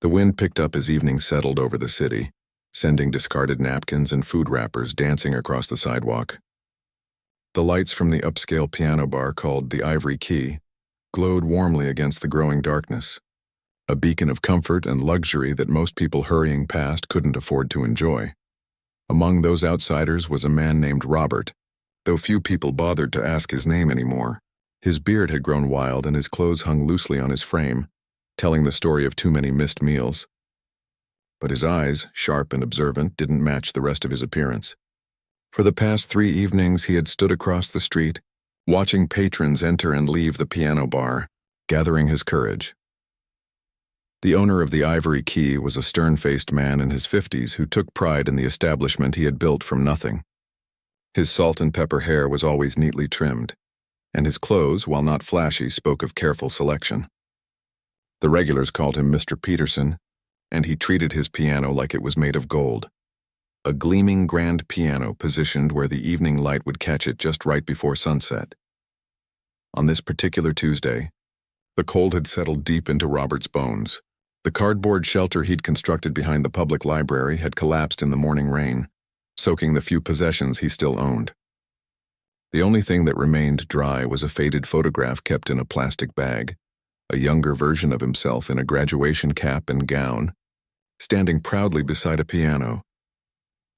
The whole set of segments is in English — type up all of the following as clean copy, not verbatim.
The wind picked up as evening settled over the city, sending discarded napkins and food wrappers dancing across the sidewalk. The lights from the upscale piano bar called the Ivory Key glowed warmly against the growing darkness, a beacon of comfort and luxury that most people hurrying past couldn't afford to enjoy. Among those outsiders was a man named Robert, though few people bothered to ask his name anymore. His beard had grown wild and his clothes hung loosely on his frame, telling the story of too many missed meals. But his eyes, sharp and observant, didn't match the rest of his appearance. For the past 3 evenings he had stood across the street, watching patrons enter and leave the piano bar, gathering his courage. The owner of the Ivory Key was a stern-faced man in his 50s who took pride in the establishment he had built from nothing. His salt and pepper hair was always neatly trimmed, and his clothes, while not flashy, spoke of careful selection. The regulars called him Mr. Peterson, and he treated his piano like it was made of gold. A gleaming grand piano positioned where the evening light would catch it just right before sunset. On this particular Tuesday, the cold had settled deep into Robert's bones. The cardboard shelter he'd constructed behind the public library had collapsed in the morning rain, soaking the few possessions he still owned. The only thing that remained dry was a faded photograph kept in a plastic bag, a younger version of himself in a graduation cap and gown, standing proudly beside a piano.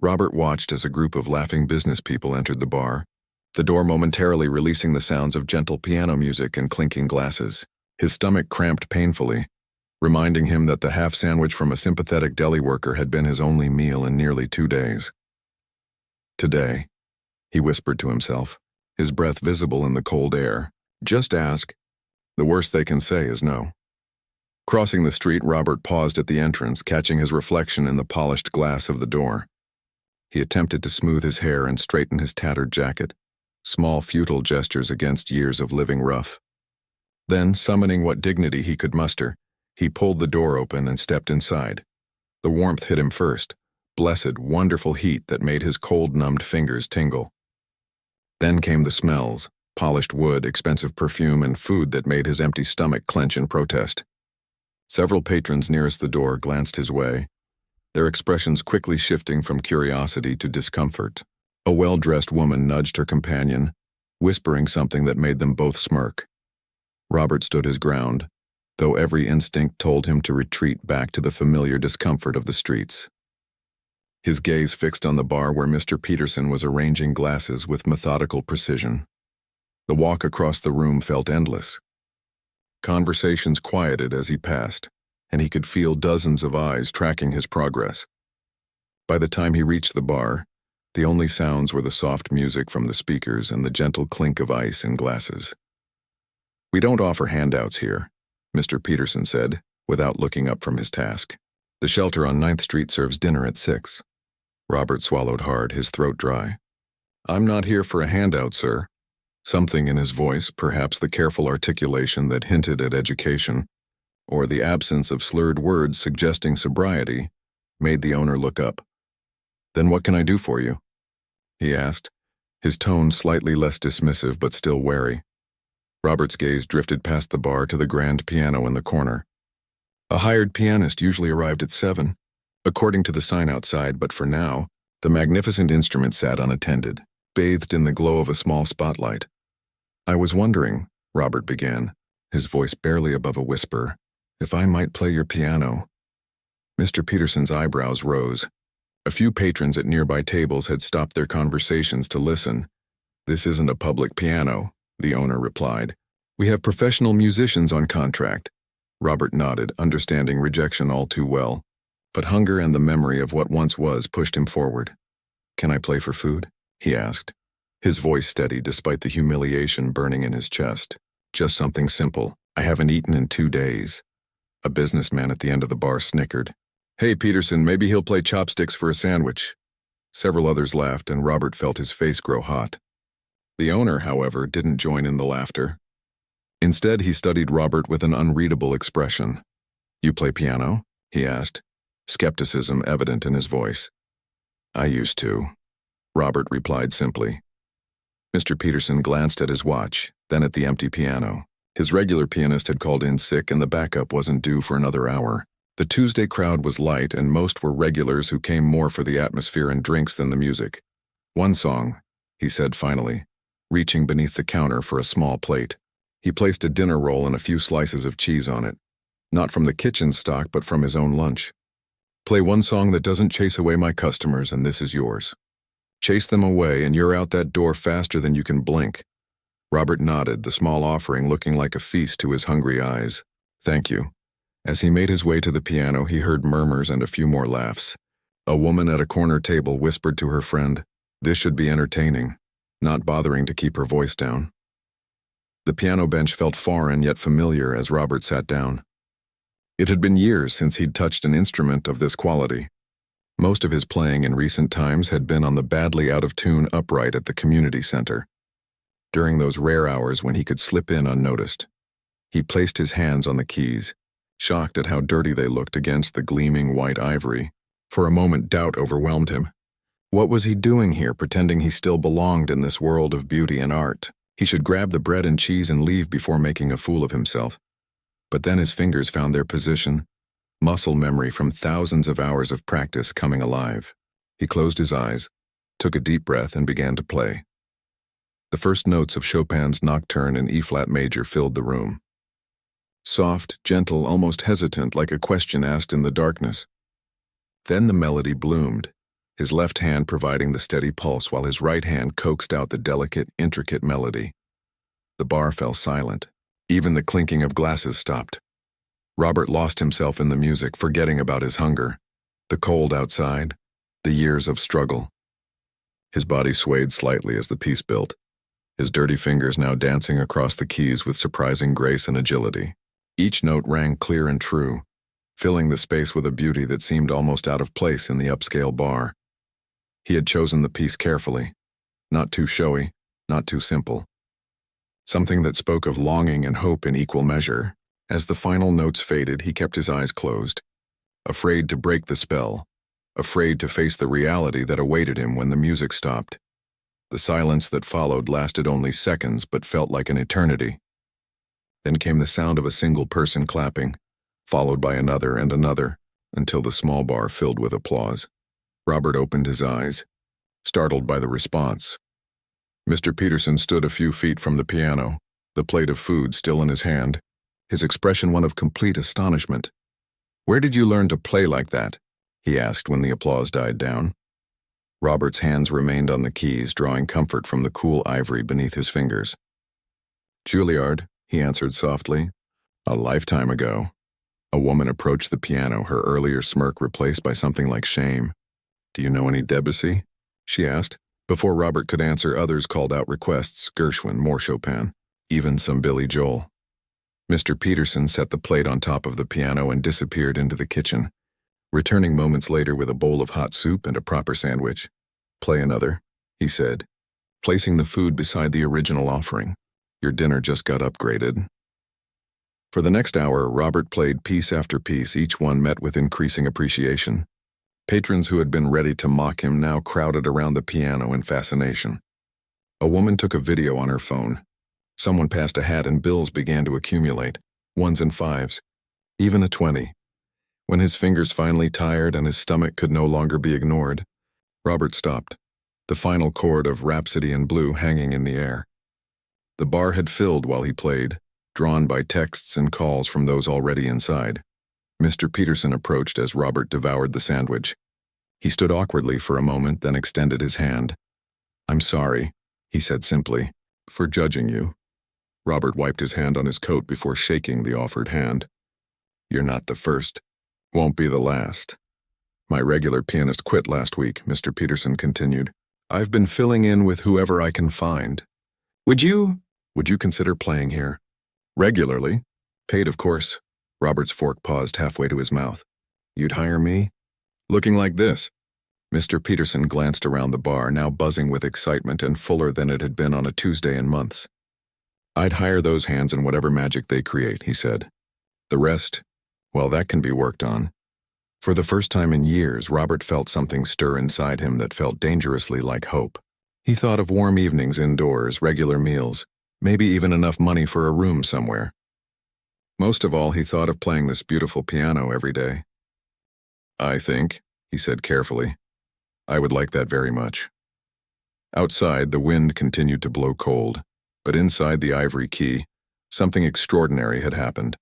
Robert watched as a group of laughing business people entered the bar, the door momentarily releasing the sounds of gentle piano music and clinking glasses. His stomach cramped painfully, reminding him that the half sandwich from a sympathetic deli worker had been his only meal in nearly 2 days. Today, he whispered to himself, his breath visible in the cold air. Just ask. The worst they can say is no. Crossing the street, Robert paused at the entrance, catching his reflection in the polished glass of the door. He attempted to smooth his hair and straighten his tattered jacket, small futile gestures against years of living rough. Then, summoning what dignity he could muster, he pulled the door open and stepped inside. The warmth hit him first, blessed, wonderful heat that made his cold-numbed fingers tingle. Then came the smells, polished wood, expensive perfume, and food that made his empty stomach clench in protest. Several patrons nearest the door glanced his way, their expressions quickly shifting from curiosity to discomfort. A well-dressed woman nudged her companion, whispering something that made them both smirk. Robert stood his ground, though every instinct told him to retreat back to the familiar discomfort of the streets. His gaze fixed on the bar where Mr. Peterson was arranging glasses with methodical precision. The walk across the room felt endless. Conversations quieted as he passed, and he could feel dozens of eyes tracking his progress. By the time he reached the bar, the only sounds were the soft music from the speakers and the gentle clink of ice in glasses. "We don't offer handouts here," Mr. Peterson said, without looking up from his task. "The shelter on 9th Street serves dinner at 6. Robert swallowed hard, his throat dry. "I'm not here for a handout, sir." Something in his voice, perhaps the careful articulation that hinted at education, or the absence of slurred words suggesting sobriety, made the owner look up. "Then what can I do for you?" he asked, his tone slightly less dismissive but still wary. Robert's gaze drifted past the bar to the grand piano in the corner. A hired pianist usually arrived at 7, according to the sign outside, but for now, the magnificent instrument sat unattended, bathed in the glow of a small spotlight. "I was wondering," Robert began, his voice barely above a whisper, "if I might play your piano." Mr. Peterson's eyebrows rose. A few patrons at nearby tables had stopped their conversations to listen. "This isn't a public piano," the owner replied. "We have professional musicians on contract." Robert nodded, understanding rejection all too well. But hunger and the memory of what once was pushed him forward. "Can I play for food?" he asked, his voice steady despite the humiliation burning in his chest. "Just something simple. I haven't eaten in 2 days." A businessman at the end of the bar snickered. "Hey, Peterson, maybe he'll play chopsticks for a sandwich." Several others laughed, and Robert felt his face grow hot. The owner, however, didn't join in the laughter. Instead, he studied Robert with an unreadable expression. "You play piano?" he asked, skepticism evident in his voice. "I used to," Robert replied simply. Mr. Peterson glanced at his watch, then at the empty piano. His regular pianist had called in sick and the backup wasn't due for another hour. The Tuesday crowd was light, and most were regulars who came more for the atmosphere and drinks than the music. "One song," he said finally, reaching beneath the counter for a small plate. He placed a dinner roll and a few slices of cheese on it. Not from the kitchen stock, but from his own lunch. "Play one song that doesn't chase away my customers, and this is yours. Chase them away, and you're out that door faster than you can blink." Robert nodded, the small offering looking like a feast to his hungry eyes. "Thank you." As he made his way to the piano, he heard murmurs and a few more laughs. A woman at a corner table whispered to her friend, "This should be entertaining," not bothering to keep her voice down. The piano bench felt foreign yet familiar as Robert sat down. It had been years since he'd touched an instrument of this quality. Most of his playing in recent times had been on the badly out-of-tune upright at the community center. During those rare hours when he could slip in unnoticed, he placed his hands on the keys, shocked at how dirty they looked against the gleaming white ivory. For a moment, doubt overwhelmed him. What was he doing here, pretending he still belonged in this world of beauty and art? He should grab the bread and cheese and leave before making a fool of himself. But then his fingers found their position, muscle memory from thousands of hours of practice coming alive. He closed his eyes, took a deep breath, and began to play. The first notes of Chopin's Nocturne in E-flat major filled the room. Soft, gentle, almost hesitant, like a question asked in the darkness. Then the melody bloomed, his left hand providing the steady pulse while his right hand coaxed out the delicate, intricate melody. The bar fell silent. Even the clinking of glasses stopped. Robert lost himself in the music, forgetting about his hunger, the cold outside, the years of struggle. His body swayed slightly as the piece built, his dirty fingers now dancing across the keys with surprising grace and agility. Each note rang clear and true, filling the space with a beauty that seemed almost out of place in the upscale bar. He had chosen the piece carefully, not too showy, not too simple. Something that spoke of longing and hope in equal measure. As the final notes faded, he kept his eyes closed, afraid to break the spell, afraid to face the reality that awaited him when the music stopped. The silence that followed lasted only seconds but felt like an eternity. Then came the sound of a single person clapping, followed by another and another, until the small bar filled with applause. Robert opened his eyes, startled by the response. Mr. Peterson stood a few feet from the piano, the plate of food still in his hand, his expression one of complete astonishment. "Where did you learn to play like that?" he asked when the applause died down. Robert's hands remained on the keys, drawing comfort from the cool ivory beneath his fingers. "Juilliard," he answered softly. "A lifetime ago." A woman approached the piano, her earlier smirk replaced by something like shame. "Do you know any Debussy?" she asked. Before Robert could answer, others called out requests: Gershwin, more Chopin, even some Billy Joel. Mr. Peterson set the plate on top of the piano and disappeared into the kitchen, returning moments later with a bowl of hot soup and a proper sandwich. "Play another," he said, placing the food beside the original offering. "Your dinner just got upgraded." For the next hour, Robert played piece after piece, each one met with increasing appreciation. Patrons who had been ready to mock him now crowded around the piano in fascination. A woman took a video on her phone. Someone passed a hat and bills began to accumulate, ones and fives, even a 20. When his fingers finally tired and his stomach could no longer be ignored, Robert stopped, the final chord of Rhapsody in Blue hanging in the air. The bar had filled while he played, drawn by texts and calls from those already inside. Mr. Peterson approached as Robert devoured the sandwich. He stood awkwardly for a moment, then extended his hand. "I'm sorry," he said simply, "for judging you." Robert wiped his hand on his coat before shaking the offered hand. "You're not the first. Won't be the last. My regular pianist quit last week," Mr. Peterson continued. "I've been filling in with whoever I can find. Would you consider playing here? Regularly? Paid, of course." Robert's fork paused halfway to his mouth. "You'd hire me? Looking like this?" Mr. Peterson glanced around the bar, now buzzing with excitement and fuller than it had been on a Tuesday in months. "I'd hire those hands and whatever magic they create," he said. "The rest, well, that can be worked on." For the first time in years, Robert felt something stir inside him that felt dangerously like hope. He thought of warm evenings indoors, regular meals, maybe even enough money for a room somewhere. Most of all, he thought of playing this beautiful piano every day. "I think," he said carefully, "I would like that very much." Outside, the wind continued to blow cold, but inside the ivory key, something extraordinary had happened.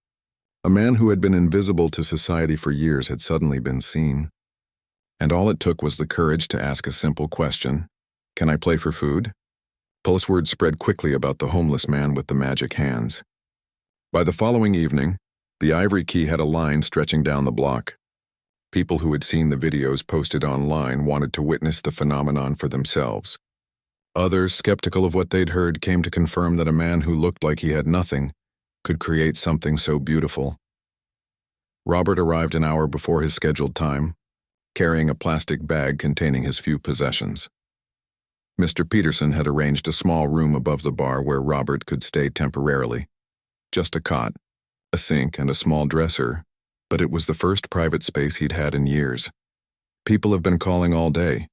A man who had been invisible to society for years had suddenly been seen. And all it took was the courage to ask a simple question: "Can I play for food?" Pulse word spread quickly about the homeless man with the magic hands. By the following evening, the ivory key had a line stretching down the block. People who had seen the videos posted online wanted to witness the phenomenon for themselves. Others, skeptical of what they'd heard, came to confirm that a man who looked like he had nothing could create something so beautiful. Robert arrived an hour before his scheduled time, carrying a plastic bag containing his few possessions. Mr. Peterson had arranged a small room above the bar where Robert could stay temporarily. Just a cot, a sink, and a small dresser, but it was the first private space he'd had in years. "People have been calling all day,"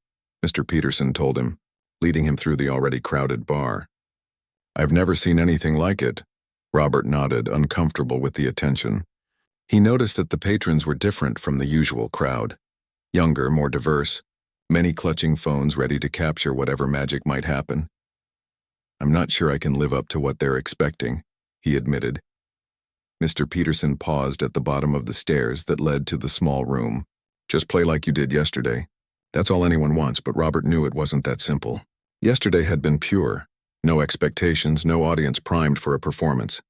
Mr. Peterson told him, leading him through the already crowded bar. "I've never seen anything like it." Robert nodded, uncomfortable with the attention. He noticed that the patrons were different from the usual crowd. Younger, more diverse, many clutching phones ready to capture whatever magic might happen. "I'm not sure I can live up to what they're expecting," he admitted. Mr. Peterson paused at the bottom of the stairs that led to the small room. "Just play like you did yesterday. That's all anyone wants," but Robert knew it wasn't that simple. Yesterday had been pure. No expectations, no audience primed for a performance.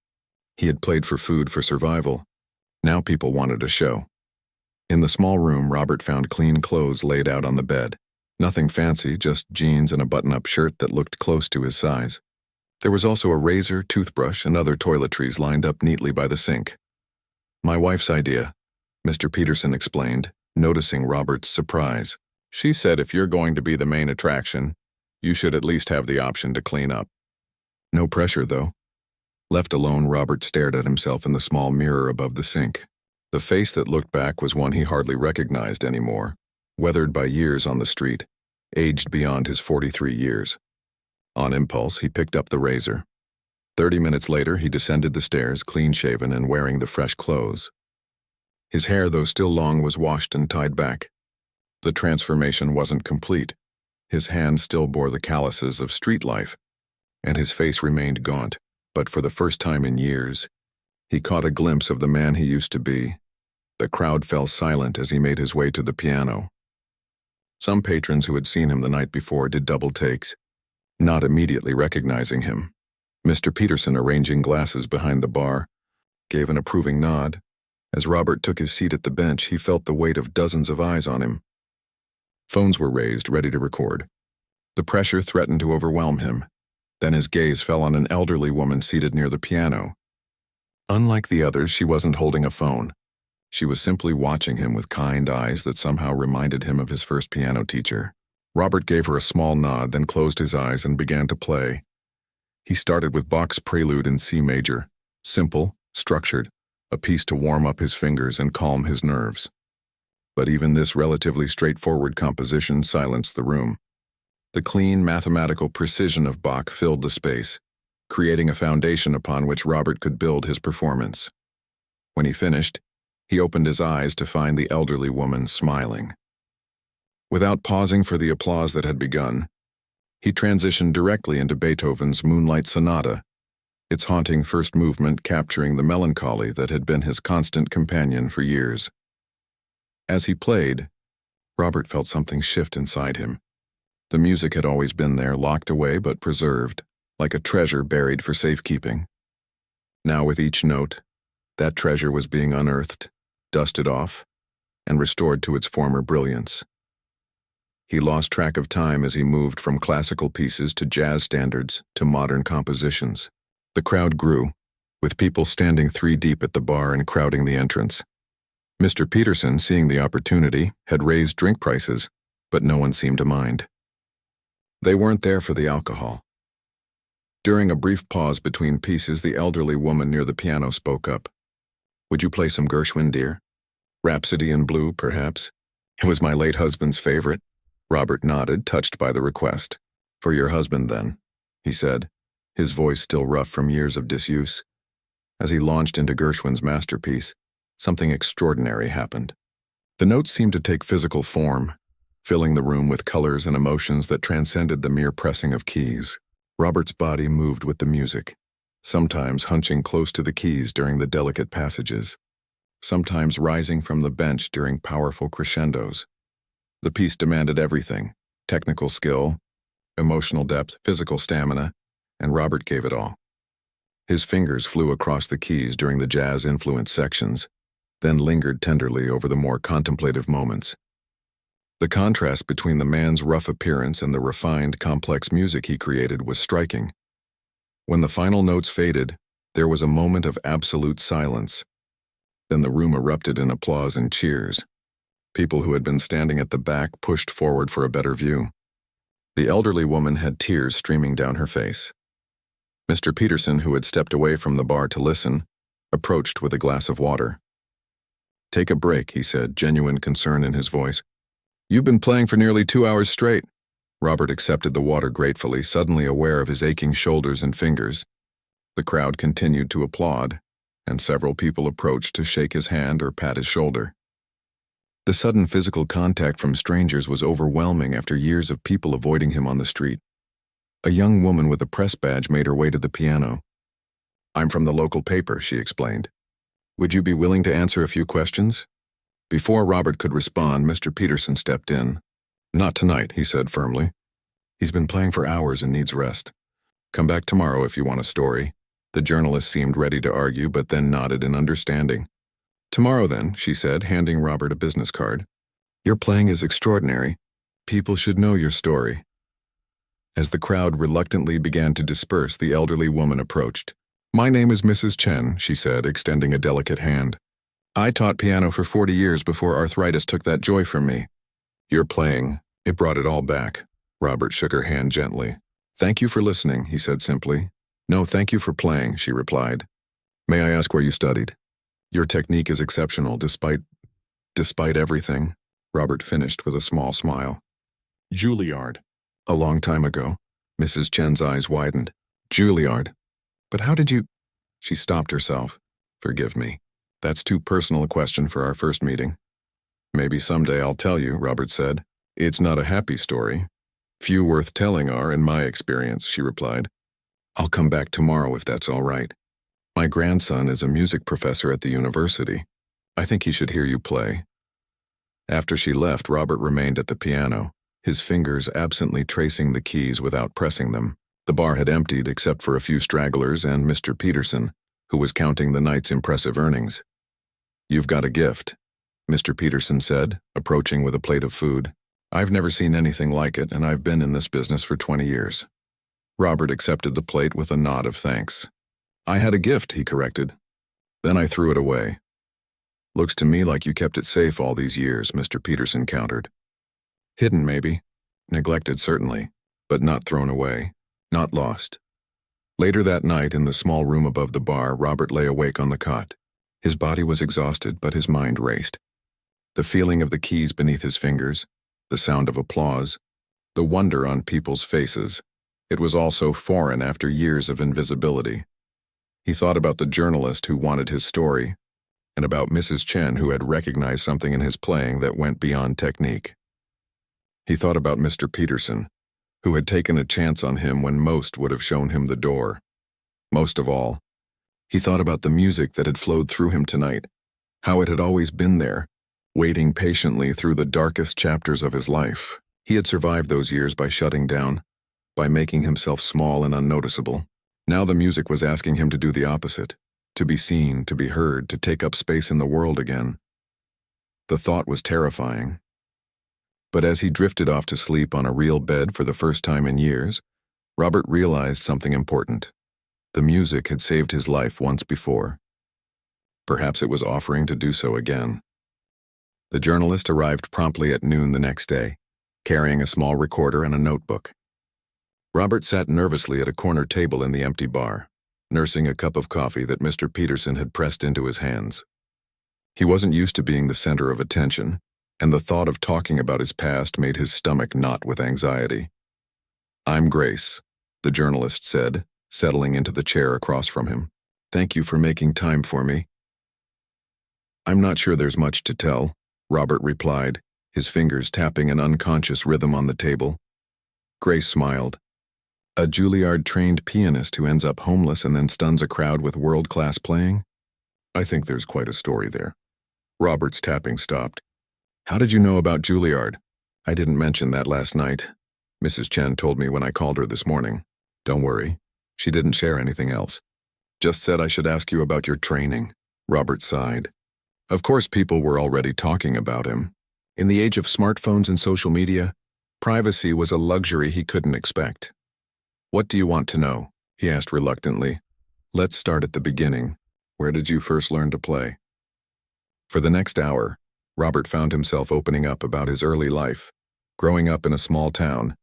He had played for food, for survival. Now people wanted a show. In the small room, Robert found clean clothes laid out on the bed. Nothing fancy, just jeans and a button-up shirt that looked close to his size. There was also a razor, toothbrush, and other toiletries lined up neatly by the sink. "My wife's idea," Mr. Peterson explained, noticing Robert's surprise. "She said if you're going to be the main attraction, you should at least have the option to clean up." No pressure, though. Left alone, Robert stared at himself in the small mirror above the sink. The face that looked back was one he hardly recognized anymore, weathered by years on the street, aged beyond his 43 years. On impulse, he picked up the razor. 30 minutes later, he descended the stairs, clean-shaven and wearing the fresh clothes. His hair, though still long, was washed and tied back. The transformation wasn't complete. His hands still bore the calluses of street life, and his face remained gaunt, but for the first time in years, he caught a glimpse of the man he used to be. The crowd fell silent as he made his way to the piano. Some patrons who had seen him the night before did double takes, not immediately recognizing him. Mr. Peterson, arranging glasses behind the bar, gave an approving nod. As Robert took his seat at the bench, he felt the weight of dozens of eyes on him. Phones were raised, ready to record. The pressure threatened to overwhelm him. Then his gaze fell on an elderly woman seated near the piano. Unlike the others, she wasn't holding a phone. She was simply watching him with kind eyes that somehow reminded him of his first piano teacher. Robert gave her a small nod, then closed his eyes and began to play. He started with Bach's Prelude in C major, simple, structured, a piece to warm up his fingers and calm his nerves. But even this relatively straightforward composition silenced the room. The clean, mathematical precision of Bach filled the space, creating a foundation upon which Robert could build his performance. When he finished, he opened his eyes to find the elderly woman smiling. Without pausing for the applause that had begun, he transitioned directly into Beethoven's Moonlight Sonata, its haunting first movement capturing the melancholy that had been his constant companion for years. As he played, Robert felt something shift inside him. The music had always been there, locked away but preserved, like a treasure buried for safekeeping. Now with each note, that treasure was being unearthed, dusted off, and restored to its former brilliance. He lost track of time as he moved from classical pieces to jazz standards to modern compositions. The crowd grew, with people standing 3 deep at the bar and crowding the entrance. Mr. Peterson, seeing the opportunity, had raised drink prices, but no one seemed to mind. They weren't there for the alcohol. During a brief pause between pieces, the elderly woman near the piano spoke up. "Would you play some Gershwin, dear? Rhapsody in Blue, perhaps?" "It was my late husband's favorite." Robert nodded, touched by the request. "For your husband, then," he said, his voice still rough from years of disuse. As he launched into Gershwin's masterpiece, something extraordinary happened. The notes seemed to take physical form, filling the room with colors and emotions that transcended the mere pressing of keys. Robert's body moved with the music, sometimes hunching close to the keys during the delicate passages, sometimes rising from the bench during powerful crescendos. The piece demanded everything: technical skill, emotional depth, physical stamina, and Robert gave it all. His fingers flew across the keys during the jazz-influenced sections, then lingered tenderly over the more contemplative moments. The contrast between the man's rough appearance and the refined, complex music he created was striking. When the final notes faded, there was a moment of absolute silence. Then the room erupted in applause and cheers. People who had been standing at the back pushed forward for a better view. The elderly woman had tears streaming down her face. Mr. Peterson, who had stepped away from the bar to listen, approached with a glass of water. "Take a break," he said, genuine concern in his voice. "You've been playing for nearly 2 hours straight." Robert accepted the water gratefully, suddenly aware of his aching shoulders and fingers. The crowd continued to applaud, and several people approached to shake his hand or pat his shoulder. The sudden physical contact from strangers was overwhelming after years of people avoiding him on the street. A young woman with a press badge made her way to the piano. "I'm from the local paper," she explained. "Would you be willing to answer a few questions?" Before Robert could respond, Mr. Peterson stepped in. "Not tonight," he said firmly. "He's been playing for hours and needs rest. Come back tomorrow if you want a story." The journalist seemed ready to argue, but then nodded in understanding. "Tomorrow then," she said, handing Robert a business card. "Your playing is extraordinary. People should know your story." As the crowd reluctantly began to disperse, the elderly woman approached. "My name is Mrs. Chen," she said, extending a delicate hand. "I taught piano for 40 years before arthritis took that joy from me." "Your playing, it brought it all back." Robert shook her hand gently. "Thank you for listening," he said simply. "No, thank you for playing," she replied. "May I ask where you studied?" "Your technique is exceptional, despite everything," Robert finished with a small smile. "Juilliard." "A long time ago." Mrs. Chen's eyes widened. "Juilliard. But how did you—" She stopped herself. "Forgive me. That's too personal a question for our first meeting." "Maybe someday I'll tell you," Robert said. "It's not a happy story. Few worth telling are, in my experience," she replied. "I'll come back tomorrow if that's all right. My grandson is a music professor at the university. I think he should hear you play." After she left, Robert remained at the piano, his fingers absently tracing the keys without pressing them. The bar had emptied except for a few stragglers and Mr. Peterson, who was counting the night's impressive earnings. "You've got a gift," Mr. Peterson said, approaching with a plate of food. "I've never seen anything like it, and I've been in this business for 20 years. Robert accepted the plate with a nod of thanks. "I had a gift," he corrected. "Then I threw it away." "Looks to me like you kept it safe all these years," Mr. Peterson countered. "Hidden, maybe. Neglected, certainly. But not thrown away. Not lost." Later that night, in the small room above the bar, Robert lay awake on the cot. His body was exhausted, but his mind raced. The feeling of the keys beneath his fingers, the sound of applause, the wonder on people's faces. It was all so foreign after years of invisibility. He thought about the journalist who wanted his story, and about Mrs. Chen who had recognized something in his playing that went beyond technique. He thought about Mr. Peterson, who had taken a chance on him when most would have shown him the door. Most of all, he thought about the music that had flowed through him tonight, how it had always been there, waiting patiently through the darkest chapters of his life. He had survived those years by shutting down, by making himself small and unnoticeable. Now the music was asking him to do the opposite, to be seen, to be heard, to take up space in the world again. The thought was terrifying. But as he drifted off to sleep on a real bed for the first time in years, Robert realized something important. The music had saved his life once before. Perhaps it was offering to do so again. The journalist arrived promptly at noon the next day, carrying a small recorder and a notebook. Robert sat nervously at a corner table in the empty bar, nursing a cup of coffee that Mr. Peterson had pressed into his hands. He wasn't used to being the center of attention, and the thought of talking about his past made his stomach knot with anxiety. "I'm Grace," the journalist said, settling into the chair across from him. Thank you for making time for me. I'm not sure there's much to tell, Robert replied, his fingers tapping an unconscious rhythm on the table. Grace smiled. A Juilliard-trained pianist who ends up homeless and then stuns a crowd with world-class playing? I think there's quite a story there. Robert's tapping stopped. How did you know about Juilliard? I didn't mention that last night. Mrs. Chen told me when I called her this morning. Don't worry. She didn't share anything else. Just said I should ask you about your training. Robert sighed. Of course, people were already talking about him. In the age of smartphones and social media, privacy was a luxury he couldn't expect. What do you want to know? He asked reluctantly. Let's start at the beginning. Where did you first learn to play? For the next hour, Robert found himself opening up about his early life, growing up in a small town,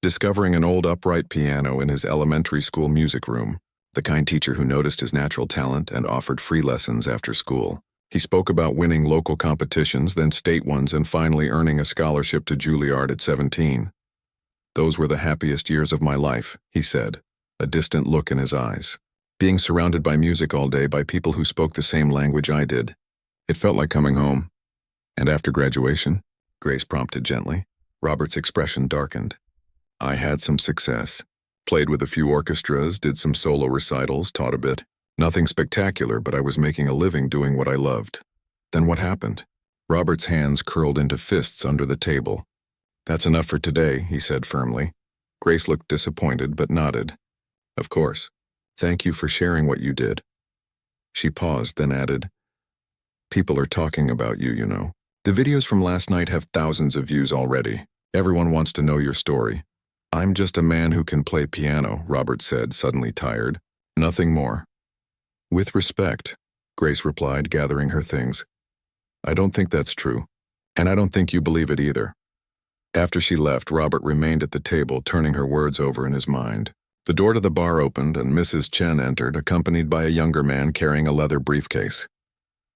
discovering an old upright piano in his elementary school music room, the kind teacher who noticed his natural talent and offered free lessons after school. He spoke about winning local competitions, then state ones, and finally earning a scholarship to Juilliard at 17. Those were the happiest years of my life, he said, a distant look in his eyes. Being surrounded by music all day by people who spoke the same language I did. It felt like coming home. And after graduation? Grace prompted gently. Robert's expression darkened. I had some success. Played with a few orchestras, did some solo recitals, taught a bit. Nothing spectacular, but I was making a living doing what I loved. Then what happened? Robert's hands curled into fists under the table. That's enough for today, he said firmly. Grace looked disappointed, but nodded. Of course. Thank you for sharing what you did. She paused, then added, People are talking about you, you know. The videos from last night have thousands of views already. Everyone wants to know your story. I'm just a man who can play piano, Robert said, suddenly tired. Nothing more. With respect, Grace replied, gathering her things. I don't think that's true, and I don't think you believe it either. After she left, Robert remained at the table, turning her words over in his mind. The door to the bar opened, and Mrs. Chen entered, accompanied by a younger man carrying a leather briefcase.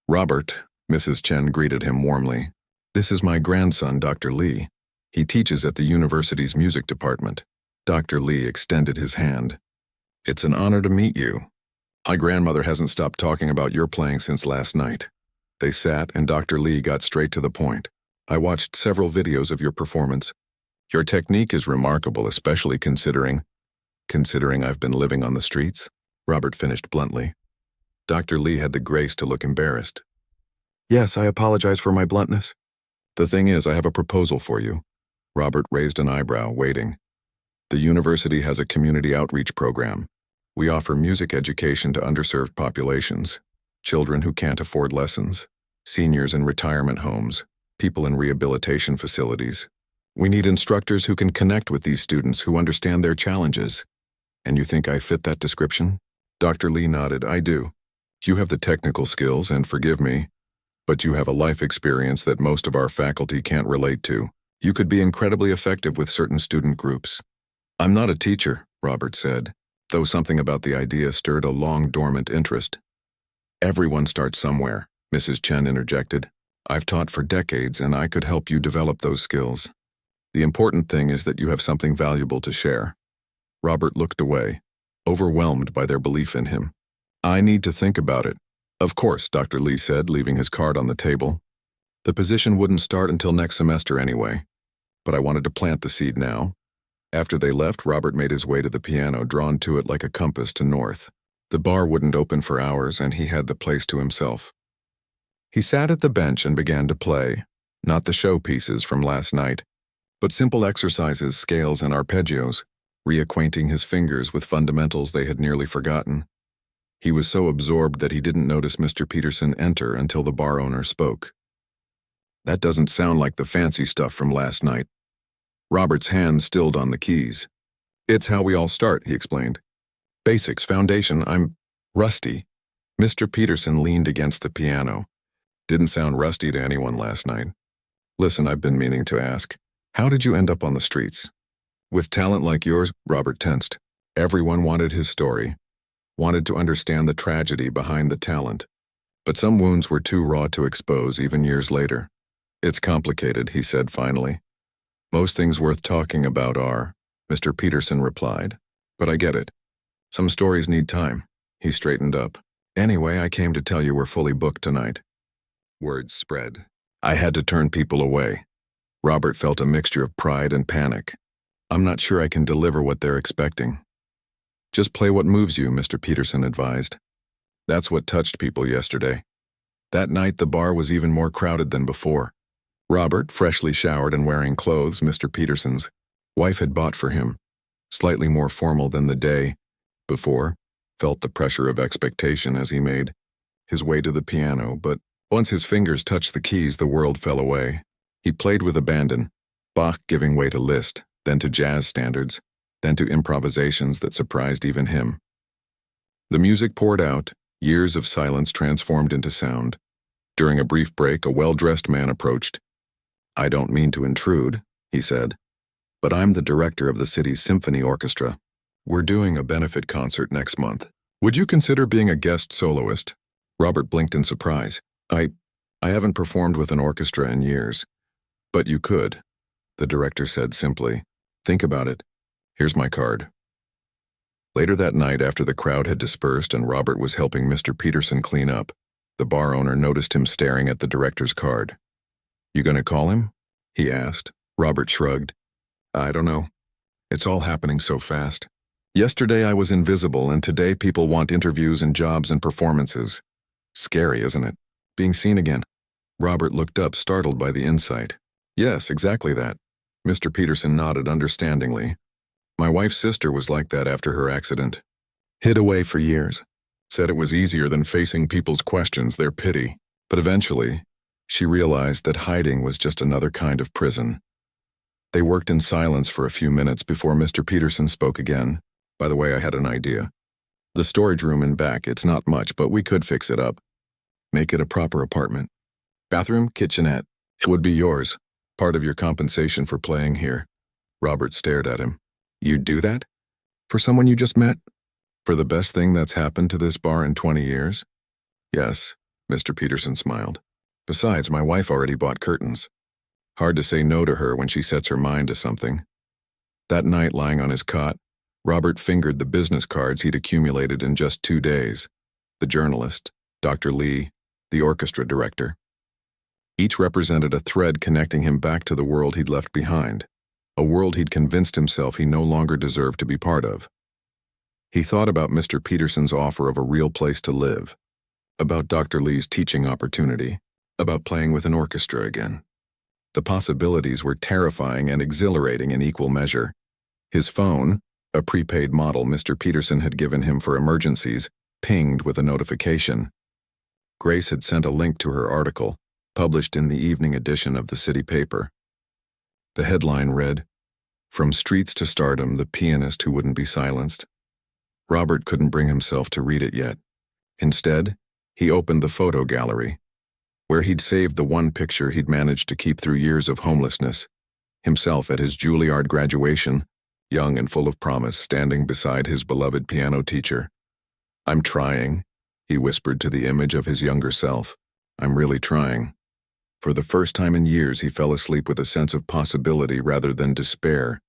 Robert, Mrs. Chen greeted him warmly. This is my grandson, Dr. Li. He teaches at the university's music department. Dr. Li extended his hand. It's an honor to meet you. My grandmother hasn't stopped talking about your playing since last night. They sat, and Dr. Li got straight to the point. I watched several videos of your performance. Your technique is remarkable, especially considering I've been living on the streets, Robert finished bluntly. Dr. Li had the grace to look embarrassed. Yes, I apologize for my bluntness. The thing is, I have a proposal for you. Robert raised an eyebrow, waiting. The university has a community outreach program. We offer music education to underserved populations, children who can't afford lessons, seniors in retirement homes, people in rehabilitation facilities. We need instructors who can connect with these students who understand their challenges. And you think I fit that description? Dr. Li nodded. I do. You have the technical skills, and forgive me, but you have a life experience that most of our faculty can't relate to. You could be incredibly effective with certain student groups. I'm not a teacher, Robert said, though something about the idea stirred a long-dormant interest. Everyone starts somewhere, Mrs. Chen interjected. I've taught for decades, and I could help you develop those skills. The important thing is that you have something valuable to share. Robert looked away, overwhelmed by their belief in him. I need to think about it. Of course, Dr. Li said, leaving his card on the table. The position wouldn't start until next semester anyway, but I wanted to plant the seed now. After they left, Robert made his way to the piano, drawn to it like a compass to north. The bar wouldn't open for hours, and he had the place to himself. He sat at the bench and began to play, not the showpieces from last night, but simple exercises, scales, and arpeggios, reacquainting his fingers with fundamentals they had nearly forgotten. He was so absorbed that he didn't notice Mr. Peterson enter until the bar owner spoke. That doesn't sound like the fancy stuff from last night. Robert's hand stilled on the keys. It's how we all start, he explained. Basics, foundation, I'm rusty. Mr. Peterson leaned against the piano. Didn't sound rusty to anyone last night. Listen, I've been meaning to ask. How did you end up on the streets? With talent like yours, Robert tensed. Everyone wanted his story, wanted to understand the tragedy behind the talent. But some wounds were too raw to expose even years later. It's complicated, he said finally. Most things worth talking about are, Mr. Peterson replied. But I get it. Some stories need time. He straightened up. Anyway, I came to tell you we're fully booked tonight. Words spread. I had to turn people away. Robert felt a mixture of pride and panic. I'm not sure I can deliver what they're expecting. Just play what moves you, Mr. Peterson advised. That's what touched people yesterday. That night the bar was even more crowded than before. Robert, freshly showered and wearing clothes Mr. Peterson's wife had bought for him, slightly more formal than the day before, felt the pressure of expectation as he made his way to the piano, but once his fingers touched the keys, the world fell away. He played with abandon, Bach giving way to Liszt, then to jazz standards, then to improvisations that surprised even him. The music poured out, years of silence transformed into sound. During a brief break, a well-dressed man approached. "I don't mean to intrude," he said, "but I'm the director of the city's symphony orchestra. We're doing a benefit concert next month. Would you consider being a guest soloist?" Robert blinked in surprise. I haven't performed with an orchestra in years. "But you could," the director said simply. "Think about it. Here's my card." Later that night, after the crowd had dispersed and Robert was helping Mr. Peterson clean up, the bar owner noticed him staring at the director's card. "You gonna call him?" he asked. Robert shrugged. "I don't know. It's all happening so fast. Yesterday I was invisible, and today people want interviews and jobs and performances. Scary, isn't it? Being seen again." Robert looked up, startled by the insight. "Yes, exactly that." Mr. Peterson nodded understandingly. "My wife's sister was like that after her accident. Hid away for years. Said it was easier than facing people's questions, their pity. But eventually, she realized that hiding was just another kind of prison." They worked in silence for a few minutes before Mr. Peterson spoke again. "By the way, I had an idea. The storage room in back, it's not much, but we could fix it up. Make it a proper apartment. Bathroom, kitchenette. It would be yours. Part of your compensation for playing here." Robert stared at him. "You'd do that? For someone you just met? For the best thing that's happened to this bar in 20 years? "Yes," Mr. Peterson smiled. "Besides, my wife already bought curtains. Hard to say no to her when she sets her mind to something." That night, lying on his cot, Robert fingered the business cards he'd accumulated in just 2 days. The journalist, Dr. Lee, the orchestra director. Each represented a thread connecting him back to the world he'd left behind, a world he'd convinced himself he no longer deserved to be part of. He thought about Mr. Peterson's offer of a real place to live, about Dr. Lee's teaching opportunity, about playing with an orchestra again. The possibilities were terrifying and exhilarating in equal measure. His phone, a prepaid model Mr. Peterson had given him for emergencies, pinged with a notification. Grace had sent a link to her article, published in the evening edition of the city paper. The headline read, "From Streets to Stardom, the Pianist Who Wouldn't Be Silenced." Robert couldn't bring himself to read it yet. Instead, he opened the photo gallery, where he'd saved the one picture he'd managed to keep through years of homelessness, himself at his Juilliard graduation, young and full of promise, standing beside his beloved piano teacher. "I'm trying," he whispered to the image of his younger self. "I'm really trying." For the first time in years, he fell asleep with a sense of possibility rather than despair.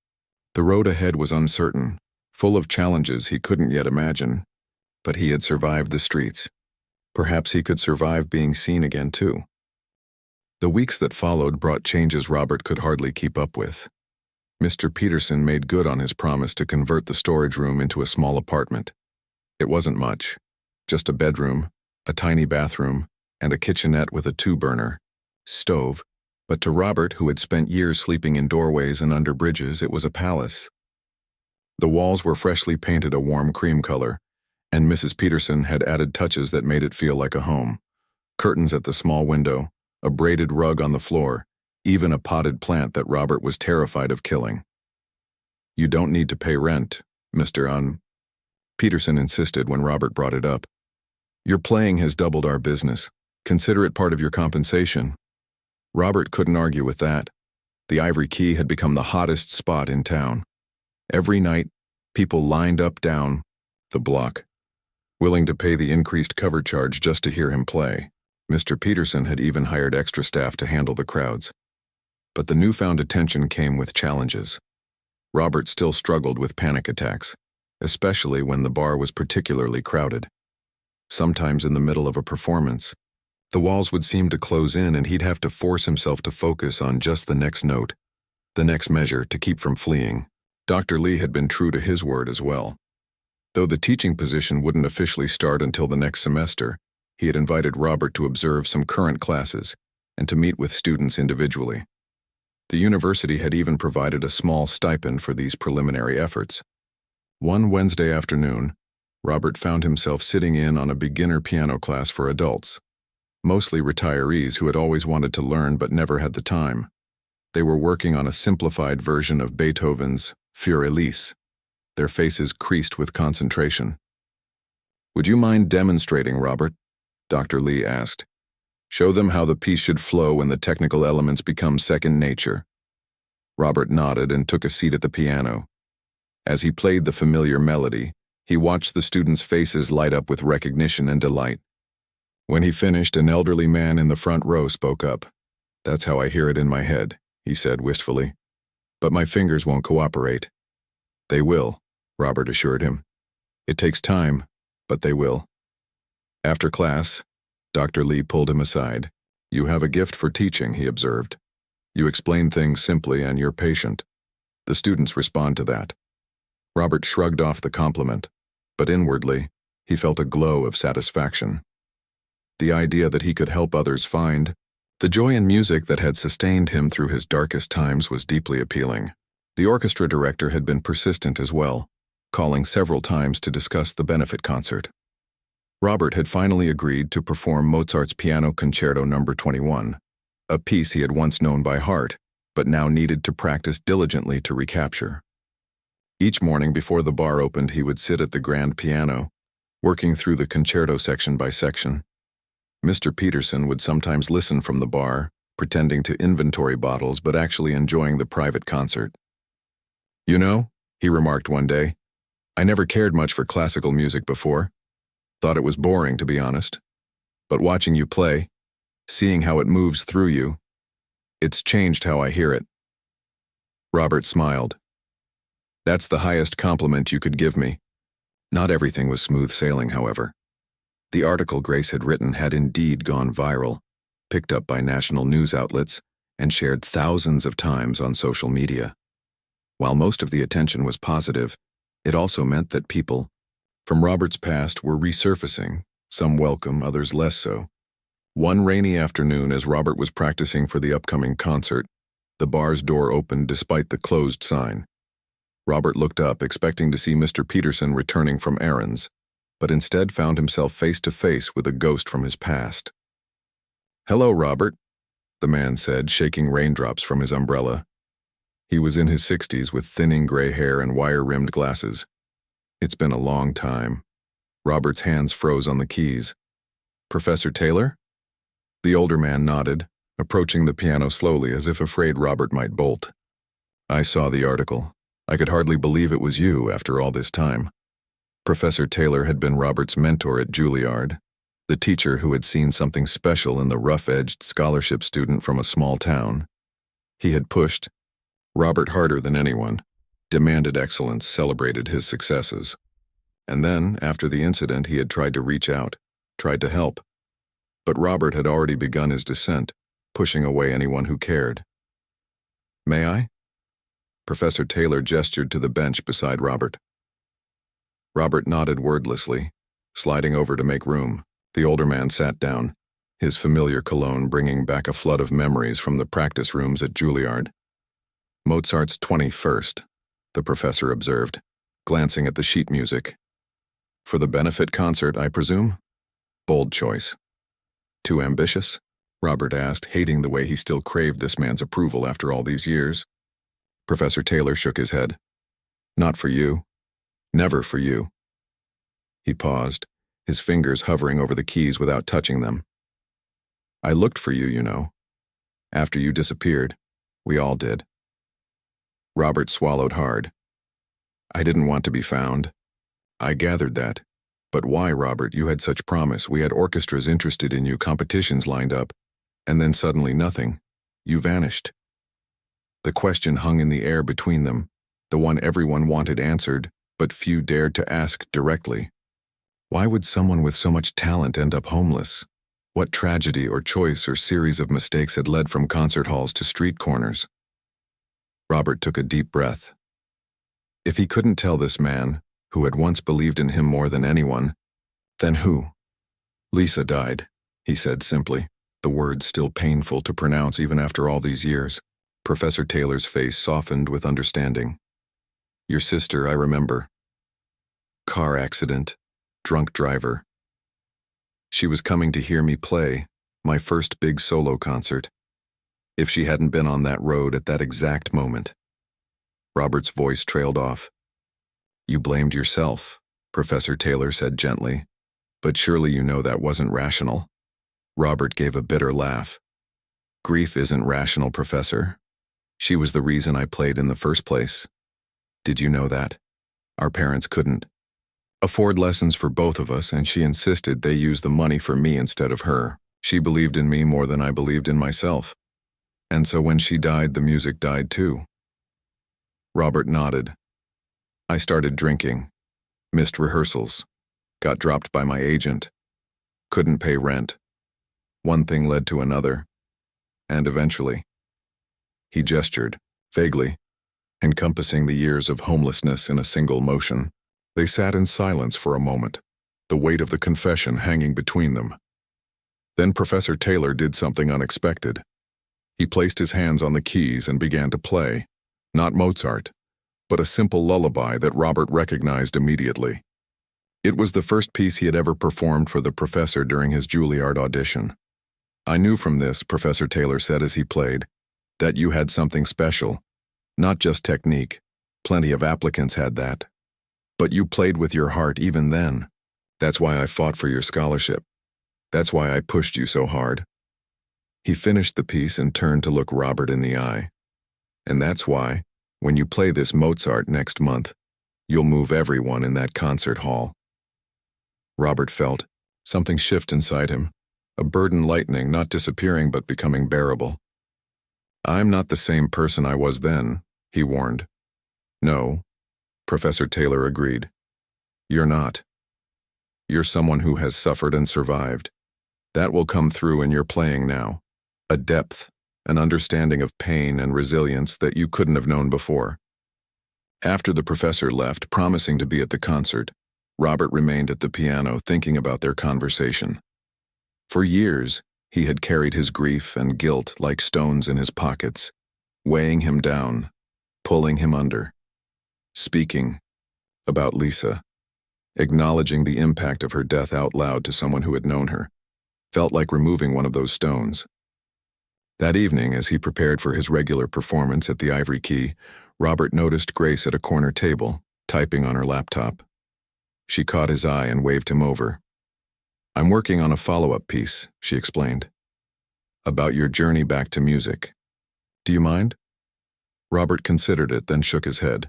The road ahead was uncertain, full of challenges he couldn't yet imagine, but he had survived the streets. Perhaps he could survive being seen again, too. The weeks that followed brought changes Robert could hardly keep up with. Mr. Peterson made good on his promise to convert the storage room into a small apartment. It wasn't much, just a bedroom, a tiny bathroom, and a kitchenette with a 2-burner stove, but to Robert, who had spent years sleeping in doorways and under bridges, it was a palace. The walls were freshly painted a warm cream color, and Mrs. Peterson had added touches that made it feel like a home. Curtains at the small window, a braided rug on the floor, even a potted plant that Robert was terrified of killing. "You don't need to pay rent, Mr. Peterson insisted when Robert brought it up. "Your playing has doubled our business. Consider it part of your compensation." Robert couldn't argue with that. The Ivory Key had become the hottest spot in town. Every night, people lined up down the block, willing to pay the increased cover charge just to hear him play. Mr. Peterson had even hired extra staff to handle the crowds. But the newfound attention came with challenges. Robert still struggled with panic attacks, especially when the bar was particularly crowded. sometimes in the middle of a performance. The walls would seem to close in and he'd have to force himself to focus on just the next note, the next measure, to keep from fleeing. Dr. Lee had been true to his word as well. Though the teaching position wouldn't officially start until the next semester, he had invited Robert to observe some current classes and to meet with students individually. The university had even provided a small stipend for these preliminary efforts. One Wednesday afternoon, Robert found himself sitting in on a beginner piano class for adults, mostly retirees who had always wanted to learn but never had the time. They were working on a simplified version of Beethoven's Für Elise, their faces creased with concentration. "Would you mind demonstrating, Robert?" Dr. Lee asked. "Show them how the piece should flow when the technical elements become second nature." Robert nodded and took a seat at the piano. As he played the familiar melody, he watched the students' faces light up with recognition and delight. When he finished, an elderly man in the front row spoke up. "That's how I hear it in my head," he said wistfully. "But my fingers won't cooperate." "They will," Robert assured him. "It takes time, but they will." After class, Dr. Lee pulled him aside. "You have a gift for teaching," he observed. "You explain things simply and you're patient. The students respond to that." Robert shrugged off the compliment, but inwardly, he felt a glow of satisfaction. The idea that he could help others find the joy in music that had sustained him through his darkest times was deeply appealing. The orchestra director had been persistent as well, calling several times to discuss the benefit concert. Robert had finally agreed to perform Mozart's Piano Concerto No. 21, a piece he had once known by heart, but now needed to practice diligently to recapture. Each morning before the bar opened, he would sit at the grand piano, working through the concerto section by section. Mr. Peterson would sometimes listen from the bar, pretending to inventory bottles but actually enjoying the private concert. "You know," he remarked one day, "I never cared much for classical music before. Thought it was boring, to be honest. But watching you play, seeing how it moves through you, it's changed how I hear it." Robert smiled. "That's the highest compliment you could give me." Not everything was smooth sailing, however. The article Grace had written had indeed gone viral, picked up by national news outlets, and shared thousands of times on social media. While most of the attention was positive, it also meant that people from Robert's past were resurfacing, some welcome, others less so. One rainy afternoon, as Robert was practicing for the upcoming concert, the bar's door opened despite the closed sign. Robert looked up, expecting to see Mr. Peterson returning from errands, but instead found himself face to face with a ghost from his past. "Hello, Robert," the man said, shaking raindrops from his umbrella. He was in his 60s with thinning gray hair and wire-rimmed glasses. "It's been a long time." Robert's hands froze on the keys. "Professor Taylor?" The older man nodded, approaching the piano slowly as if afraid Robert might bolt. "I saw the article. I could hardly believe it was you after all this time." Professor Taylor had been Robert's mentor at Juilliard, the teacher who had seen something special in the rough-edged scholarship student from a small town. He had pushed Robert harder than anyone, demanded excellence, celebrated his successes. And then, after the incident, he had tried to reach out, tried to help. But Robert had already begun his descent, pushing away anyone who cared. "May I?" Professor Taylor gestured to the bench beside Robert. Robert nodded wordlessly, sliding over to make room. The older man sat down, his familiar cologne bringing back a flood of memories from the practice rooms at Juilliard. "Mozart's 21st, the professor observed, glancing at the sheet music. "For the benefit concert, I presume?" "Bold choice." "Too ambitious?" Robert asked, hating the way he still craved this man's approval after all these years. Professor Taylor shook his head. "Not for you. Never for you." He paused, his fingers hovering over the keys without touching them. "I looked for you, you know. After you disappeared, we all did." Robert swallowed hard. "I didn't want to be found. I gathered that. But why, Robert? You had such promise. We had orchestras interested in you, competitions lined up. And then suddenly nothing. You vanished." The question hung in the air between them, the one everyone wanted answered, but few dared to ask directly. Why would someone with so much talent end up homeless? What tragedy or choice or series of mistakes had led from concert halls to street corners? Robert took a deep breath. If he couldn't tell this man, who had once believed in him more than anyone, then who? Lisa died, he said simply, the words still painful to pronounce even after all these years. Professor Taylor's face softened with understanding. Your sister, I remember. Car accident, drunk driver. She was coming to hear me play, my first big solo concert. If she hadn't been on that road at that exact moment. Robert's voice trailed off. You blamed yourself, Professor Taylor said gently. But surely you know that wasn't rational. Robert gave a bitter laugh. Grief isn't rational, Professor. She was the reason I played in the first place. Did you know that? Our parents couldn't afford lessons for both of us, and she insisted they use the money for me instead of her. She believed in me more than I believed in myself. And so when she died, the music died too. Robert nodded. I started drinking, missed rehearsals, got dropped by my agent, couldn't pay rent. One thing led to another, and eventually. He gestured, vaguely, encompassing the years of homelessness in a single motion. They sat in silence for a moment, the weight of the confession hanging between them. Then Professor Taylor did something unexpected. He placed his hands on the keys and began to play, not Mozart, but a simple lullaby that Robert recognized immediately. It was the first piece he had ever performed for the professor during his Juilliard audition. I knew from this, Professor Taylor said as he played, that you had something special, not just technique. Plenty of applicants had that. But you played with your heart even then. That's why I fought for your scholarship. That's why I pushed you so hard. He finished the piece and turned to look Robert in the eye. And that's why, when you play this Mozart next month, you'll move everyone in that concert hall. Robert felt something shift inside him, a burden lightening, not disappearing but becoming bearable. I'm not the same person I was then, he warned. No, Professor Taylor agreed. You're not. You're someone who has suffered and survived. That will come through in your playing now. A depth, an understanding of pain and resilience that you couldn't have known before. After the professor left, promising to be at the concert, Robert remained at the piano thinking about their conversation. For years, he had carried his grief and guilt like stones in his pockets, weighing him down, pulling him under. Speaking about Lisa, acknowledging the impact of her death out loud to someone who had known her, felt like removing one of those stones. That evening, as he prepared for his regular performance at the Ivory Key, Robert noticed Grace at a corner table, typing on her laptop. She caught his eye and waved him over. I'm working on a follow-up piece, she explained. About your journey back to music. Do you mind? Robert considered it, then shook his head.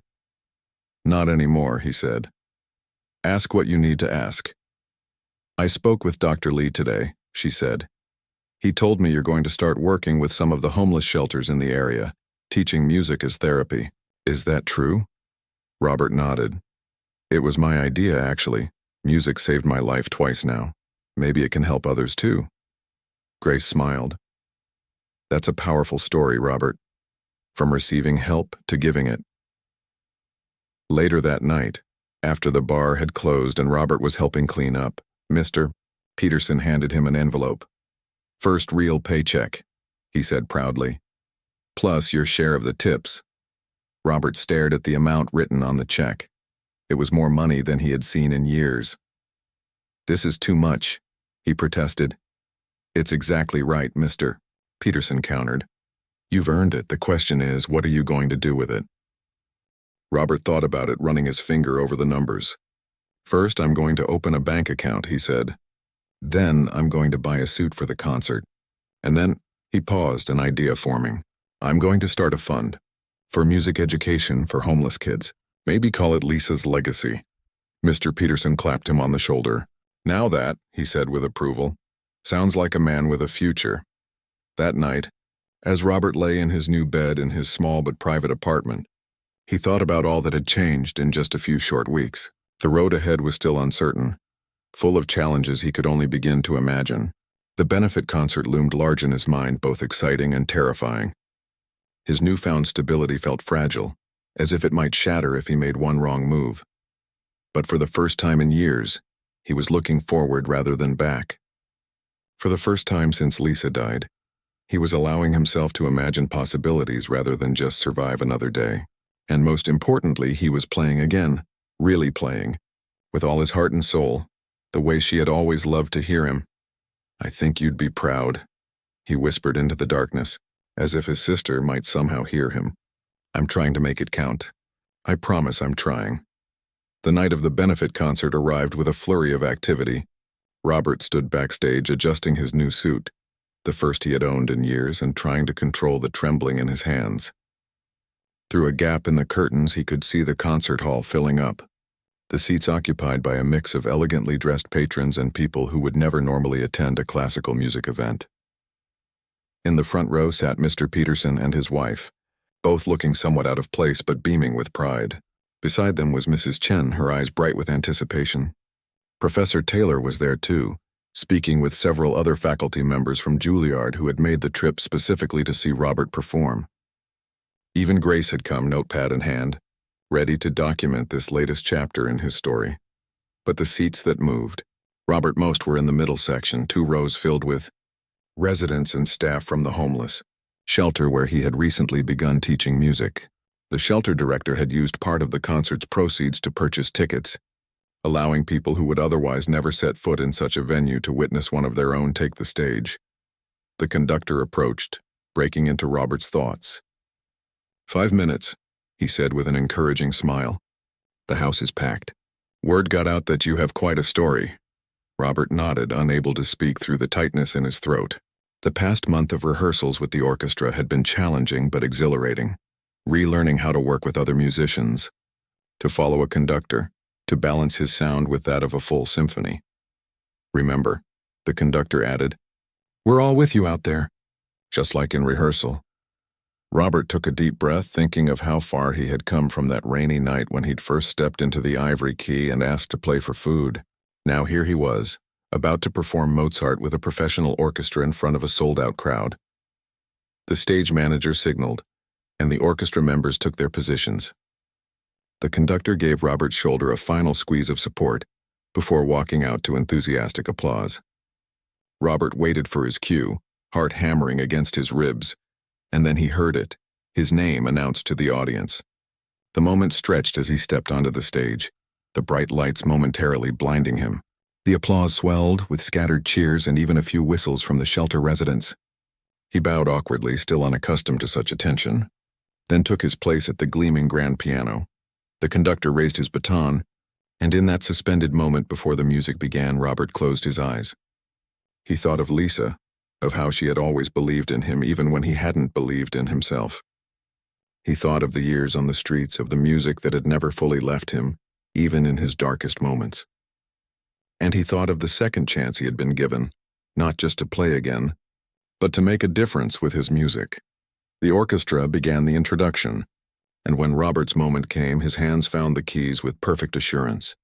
Not anymore, he said. Ask what you need to ask. I spoke with Dr. Lee today, she said. He told me you're going to start working with some of the homeless shelters in the area, teaching music as therapy. Is that true? Robert nodded. It was my idea, actually. Music saved my life twice now. Maybe it can help others too. Grace smiled. That's a powerful story, Robert. From receiving help to giving it. Later that night, after the bar had closed and Robert was helping clean up, Mr. Peterson handed him an envelope. First real paycheck, he said proudly. Plus your share of the tips. Robert stared at the amount written on the check. It was more money than he had seen in years. This is too much, he protested. It's exactly right, Mr. Peterson countered. You've earned it. The question is, what are you going to do with it? Robert thought about it, running his finger over the numbers. First, I'm going to open a bank account, he said. Then I'm going to buy a suit for the concert. And then, he paused, an idea forming. I'm going to start a fund for music education for homeless kids. Maybe call it Lisa's Legacy. Mr. Peterson clapped him on the shoulder. Now that, he said with approval, sounds like a man with a future. That night, as Robert lay in his new bed in his small but private apartment, he thought about all that had changed in just a few short weeks. The road ahead was still uncertain, full of challenges he could only begin to imagine. The benefit concert loomed large in his mind, both exciting and terrifying. His newfound stability felt fragile, as if it might shatter if he made one wrong move. But for the first time in years, he was looking forward rather than back. For the first time since Lisa died, he was allowing himself to imagine possibilities rather than just survive another day. And most importantly, he was playing again, really playing, with all his heart and soul, the way she had always loved to hear him. "I think you'd be proud," he whispered into the darkness, as if his sister might somehow hear him. "I'm trying to make it count. I promise I'm trying." The night of the benefit concert arrived with a flurry of activity. Robert stood backstage adjusting his new suit, the first he had owned in years, and trying to control the trembling in his hands. Through a gap in the curtains, he could see the concert hall filling up, the seats occupied by a mix of elegantly dressed patrons and people who would never normally attend a classical music event. In the front row sat Mr. Peterson and his wife, both looking somewhat out of place but beaming with pride. Beside them was Mrs. Chen, her eyes bright with anticipation. Professor Taylor was there too, speaking with several other faculty members from Juilliard who had made the trip specifically to see Robert perform. Even Grace had come, notepad in hand, ready to document this latest chapter in his story. But the seats that moved, Robert most were in the middle section, 2 rows filled with residents and staff from the homeless shelter where he had recently begun teaching music. The shelter director had used part of the concert's proceeds to purchase tickets, allowing people who would otherwise never set foot in such a venue to witness one of their own take the stage. The conductor approached, breaking into Robert's thoughts. 5 minutes, he said with an encouraging smile. "The house is packed. Word got out that you have quite a story." Robert nodded, unable to speak through the tightness in his throat. The past month of rehearsals with the orchestra had been challenging but exhilarating. Relearning how to work with other musicians, to follow a conductor, to balance his sound with that of a full symphony. "Remember," the conductor added, "we're all with you out there, just like in rehearsal." Robert took a deep breath, thinking of how far he had come from that rainy night when he'd first stepped into the Ivory Key and asked to play for food. Now here he was, about to perform Mozart with a professional orchestra in front of a sold-out crowd. The stage manager signaled, and the orchestra members took their positions. The conductor gave Robert's shoulder a final squeeze of support before walking out to enthusiastic applause. Robert waited for his cue, heart hammering against his ribs, and then he heard it, his name announced to the audience. The moment stretched as he stepped onto the stage, the bright lights momentarily blinding him. The applause swelled, with scattered cheers and even a few whistles from the shelter residents. He bowed awkwardly, still unaccustomed to such attention, then took his place at the gleaming grand piano. The conductor raised his baton, and in that suspended moment before the music began, Robert closed his eyes. He thought of Lisa, of how she had always believed in him even when he hadn't believed in himself. He thought of the years on the streets, of the music that had never fully left him, even in his darkest moments. And he thought of the second chance he had been given, not just to play again, but to make a difference with his music. The orchestra began the introduction, and when Robert's moment came, his hands found the keys with perfect assurance.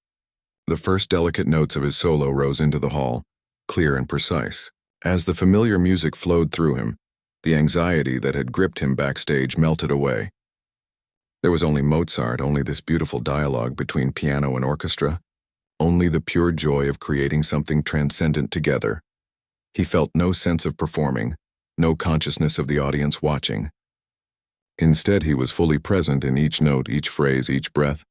The first delicate notes of his solo rose into the hall, clear and precise. As the familiar music flowed through him, the anxiety that had gripped him backstage melted away. There was only Mozart, only this beautiful dialogue between piano and orchestra, only the pure joy of creating something transcendent together. He felt no sense of performing, no consciousness of the audience watching. Instead, he was fully present in each note, each phrase, each breath.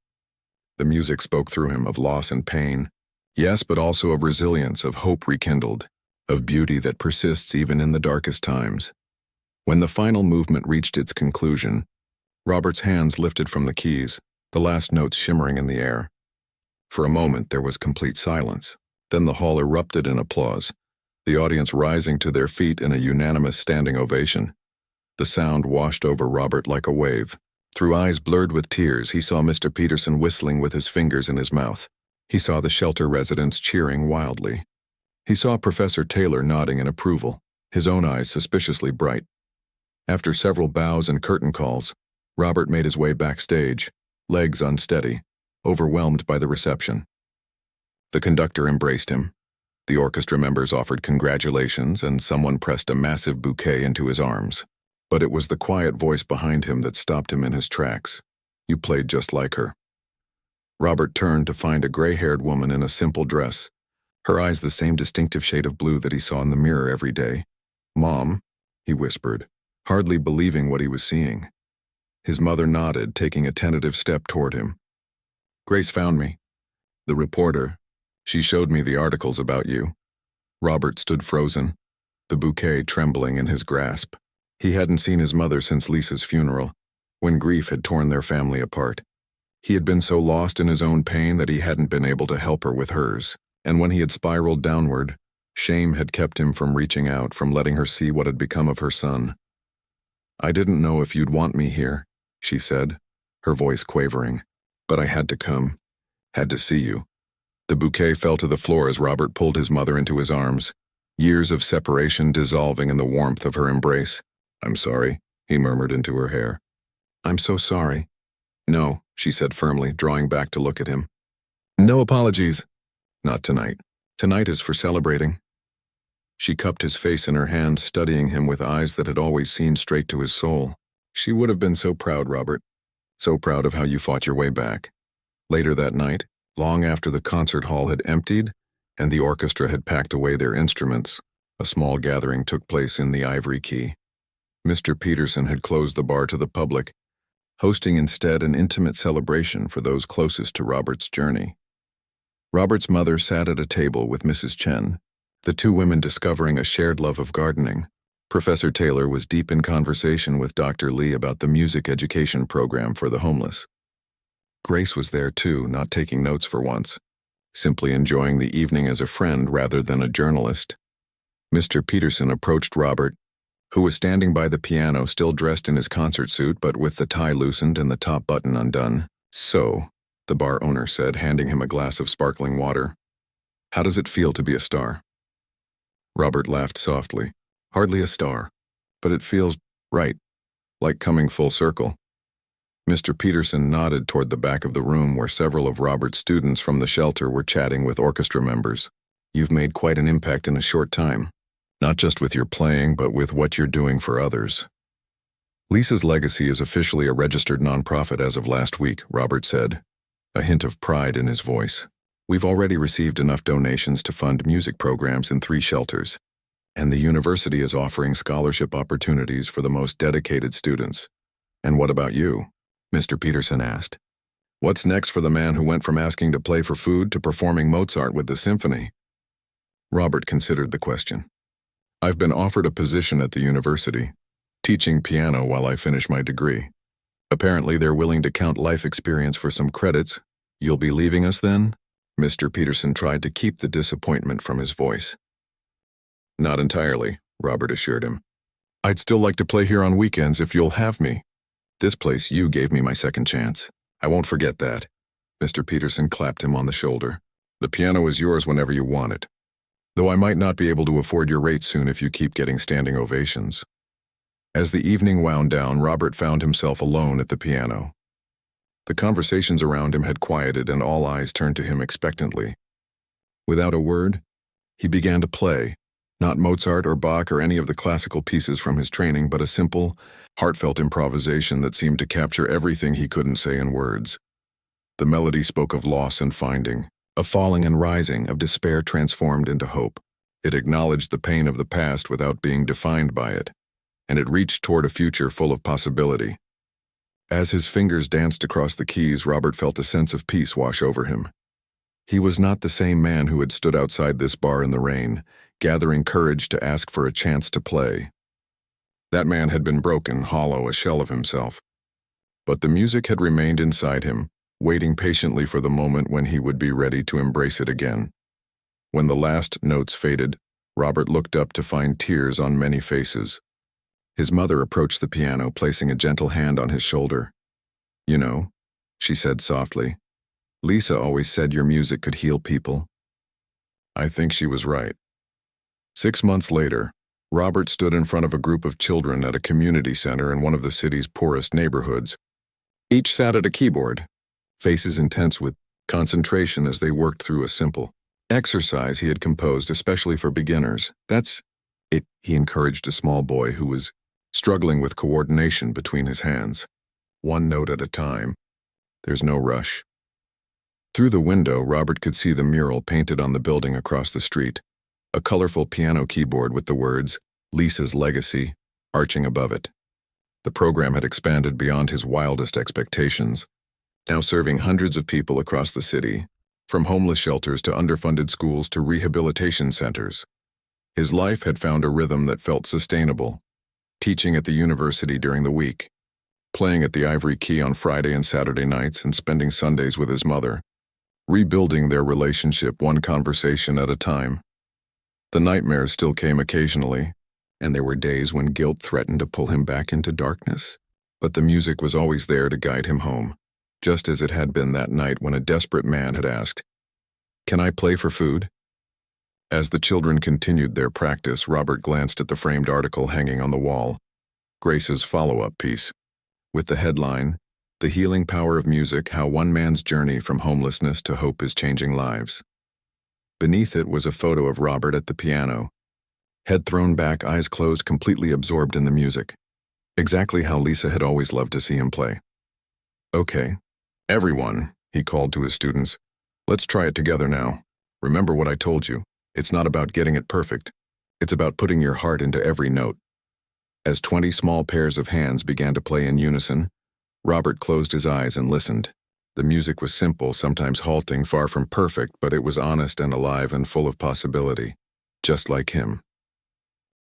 The music spoke through him of loss and pain, yes, but also of resilience, of hope rekindled, of beauty that persists even in the darkest times. When the final movement reached its conclusion, Robert's hands lifted from the keys, the last notes shimmering in the air. For a moment there was complete silence. Then the hall erupted in applause, the audience rising to their feet in a unanimous standing ovation. The sound washed over Robert like a wave. Through eyes blurred with tears, he saw Mr. Peterson whistling with his fingers in his mouth. He saw the shelter residents cheering wildly. He saw Professor Taylor nodding in approval, his own eyes suspiciously bright. After several bows and curtain calls, Robert made his way backstage, legs unsteady, overwhelmed by the reception. The conductor embraced him. The orchestra members offered congratulations, and someone pressed a massive bouquet into his arms. But it was the quiet voice behind him that stopped him in his tracks. You played just like her. Robert turned to find a gray-haired woman in a simple dress, her eyes the same distinctive shade of blue that he saw in the mirror every day. "Mom," he whispered, hardly believing what he was seeing. His mother nodded, taking a tentative step toward him. "Grace found me. The reporter. She showed me the articles about you." Robert stood frozen, the bouquet trembling in his grasp. He hadn't seen his mother since Lisa's funeral, when grief had torn their family apart. He had been so lost in his own pain that he hadn't been able to help her with hers, and when he had spiraled downward, shame had kept him from reaching out, from letting her see what had become of her son. "I didn't know if you'd want me here," she said, her voice quavering, "but I had to come, had to see you." The bouquet fell to the floor as Robert pulled his mother into his arms, years of separation dissolving in the warmth of her embrace. "I'm sorry," he murmured into her hair. "I'm so sorry." "No," she said firmly, drawing back to look at him. "No apologies." "Not tonight. Tonight is for celebrating." She cupped his face in her hand, studying him with eyes that had always seen straight to his soul. "She would have been so proud, Robert. So proud of how you fought your way back." Later that night, long after the concert hall had emptied and the orchestra had packed away their instruments, a small gathering took place in the Ivory Key. Mr. Peterson had closed the bar to the public, hosting instead an intimate celebration for those closest to Robert's journey. Robert's mother sat at a table with Mrs. Chen, the two women discovering a shared love of gardening. Professor Taylor was deep in conversation with Dr. Lee about the music education program for the homeless. Grace was there too, not taking notes for once, simply enjoying the evening as a friend rather than a journalist. Mr. Peterson approached Robert, who was standing by the piano, still dressed in his concert suit but with the tie loosened and the top button undone. "So," the bar owner said, handing him a glass of sparkling water, "how does it feel to be a star?" Robert laughed softly. "Hardly a star, but it feels right, like coming full circle." Mr. Peterson nodded toward the back of the room where several of Robert's students from the shelter were chatting with orchestra members. "You've made quite an impact in a short time, not just with your playing, but with what you're doing for others." "Lisa's Legacy is officially a registered nonprofit as of last week," Robert said, a hint of pride in his voice. "We've already received enough donations to fund music programs in 3 shelters, and the university is offering scholarship opportunities for the most dedicated students." "And what about you?" Mr. Peterson asked. "What's next for the man who went from asking to play for food to performing Mozart with the symphony?" Robert considered the question. "I've been offered a position at the university, teaching piano while I finish my degree. Apparently they're willing to count life experience for some credits. You'll be leaving us then?" Mr. Peterson tried to keep the disappointment from his voice. "Not entirely," Robert assured him. "I'd still like to play here on weekends if you'll have me. This place you gave me my second chance. I won't forget that." Mr. Peterson clapped him on the shoulder. "The piano is yours whenever you want it, though I might not be able to afford your rate soon if you keep getting standing ovations." As the evening wound down, Robert found himself alone at the piano. The conversations around him had quieted and all eyes turned to him expectantly. Without a word, he began to play, not Mozart or Bach or any of the classical pieces from his training, but a simple, heartfelt improvisation that seemed to capture everything he couldn't say in words. The melody spoke of loss and finding, of falling and rising, of despair transformed into hope. It acknowledged the pain of the past without being defined by it, and it reached toward a future full of possibility. As his fingers danced across the keys, Robert felt a sense of peace wash over him. He was not the same man who had stood outside this bar in the rain, gathering courage to ask for a chance to play. That man had been broken, hollow, a shell of himself. But the music had remained inside him, waiting patiently for the moment when he would be ready to embrace it again. When the last notes faded, Robert looked up to find tears on many faces. His mother approached the piano, placing a gentle hand on his shoulder. "You know," she said softly, "Lisa always said your music could heal people." I think she was right. 6 months later, Robert stood in front of a group of children at a community center in one of the city's poorest neighborhoods. Each sat at a keyboard, faces intense with concentration as they worked through a simple exercise he had composed especially for beginners. That's it, he encouraged a small boy who was struggling with coordination between his hands. One note at a time. There's no rush. Through the window, Robert could see the mural painted on the building across the street, a colorful piano keyboard with the words, Lisa's Legacy, arching above it. The program had expanded beyond his wildest expectations, now serving hundreds of people across the city, from homeless shelters to underfunded schools to rehabilitation centers. His life had found a rhythm that felt sustainable, teaching at the university during the week, playing at the Ivory Key on Friday and Saturday nights and spending Sundays with his mother, rebuilding their relationship one conversation at a time. The nightmares still came occasionally, and there were days when guilt threatened to pull him back into darkness, but the music was always there to guide him home, just as it had been that night when a desperate man had asked, "Can I play for food?" As the children continued their practice, Robert glanced at the framed article hanging on the wall, Grace's follow-up piece, with the headline, The Healing Power of Music, How One Man's Journey from Homelessness to Hope is Changing Lives. Beneath it was a photo of Robert at the piano, head thrown back, eyes closed, completely absorbed in the music. Exactly how Lisa had always loved to see him play. "Okay, everyone," he called to his students, "let's try it together now. Remember what I told you. It's not about getting it perfect. It's about putting your heart into every note." As 20 small pairs of hands began to play in unison, Robert closed his eyes and listened. The music was simple, sometimes halting, far from perfect, but it was honest and alive and full of possibility, just like him.